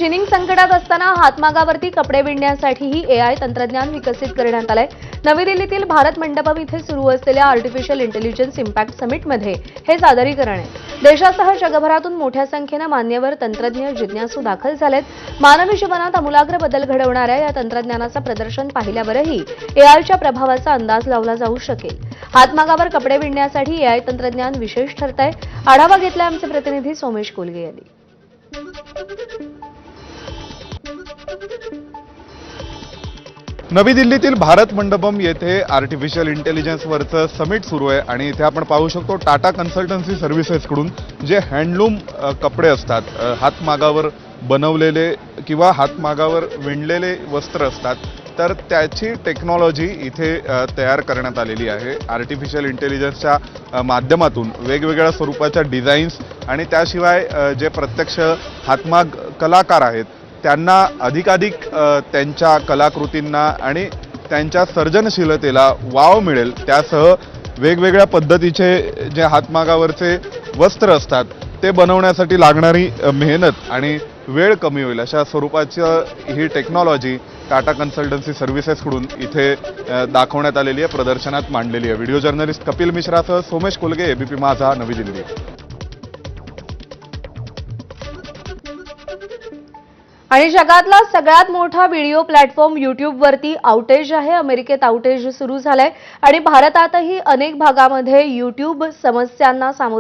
Spinning संकटात असताना हातमागावरती कपडे विणण्यासाठीही एआय तंत्रज्ञान विकसित करण्यात आलंय। नवी दिल्लीतील भारत मंडपम इथे सुरू असलेल्या आर्टिफिशियल इंटेलिजन्स इम्पॅक्ट समिटमध्ये हे सादरीकरण आहे। देशासह जगभरातून मोठ्या संख्येने मान्यवर तंत्रज्ञ जिज्ञासू दाखल झालेत। मानवी जीवनात आमूलाग्र बदल घडवणाऱ्या या तंत्रज्ञानाचं प्रदर्शन पाहिल्यावरही एआयच्या प्रभावाचा अंदाज लावला जाऊ शकेल। हातमागावर कपडे विणण्यासाठी एआय तंत्रज्ञान विशेष ठरतंय। आढावा घेतलाय आमचे प्रतिनिधी सोमेश कोलगे यांनी। नवी दिल्लीतील भारत मंडपम येथे आर्टिफिशियल इंटेलिजन्सवरचं समिट सुरू आहे आणि इथे आपण पाहू शकतो टाटा कन्सल्टन्सी सर्व्हिसेसकडून जे हँडलूम कपडे असतात, हातमागावर बनवलेले किंवा हातमागावर विणलेले वस्त्र असतात, तर त्याची टेक्नॉलॉजी इथे तयार करण्यात आलेली आहे। आर्टिफिशियल इंटेलिजन्सच्या माध्यमातून वेगवेगळ्या स्वरूपाच्या डिझाईन्स आणि त्याशिवाय जे प्रत्यक्ष हातमाग कलाकार आहेत त्यांना अधिकाधिक त्यांच्या कलाकृतींना आणि त्यांच्या सर्जनशीलतेला वाव मिळेल, त्यासह वेगवेगळ्या पद्धतीचे जे हातमागावरचे वस्त्र असतात ते बनवण्यासाठी लागणारी मेहनत आणि वेळ कमी होईल अशा स्वरूपाची ही टेक्नॉलॉजी टाटा कन्सल्टन्सी सर्व्हिसेसकडून इथे दाखवण्यात आलेली आहे, प्रदर्शनात मांडलेली आहे। व्हिडिओ जर्नलिस्ट कपिल मिश्रासह सोमेश कोलगे, एबीपी माझा, नवी दिल्ली। आणि जगातला सगळ्यात मोठा व्हिडिओ प्लॅटफॉर्म युट्यूबवरती आउटेज आहे। अमेरिकेत आउटेज सुरू झालंय आणि भारतातही अनेक भागामध्ये युट्यूब समस्यांना सामोरं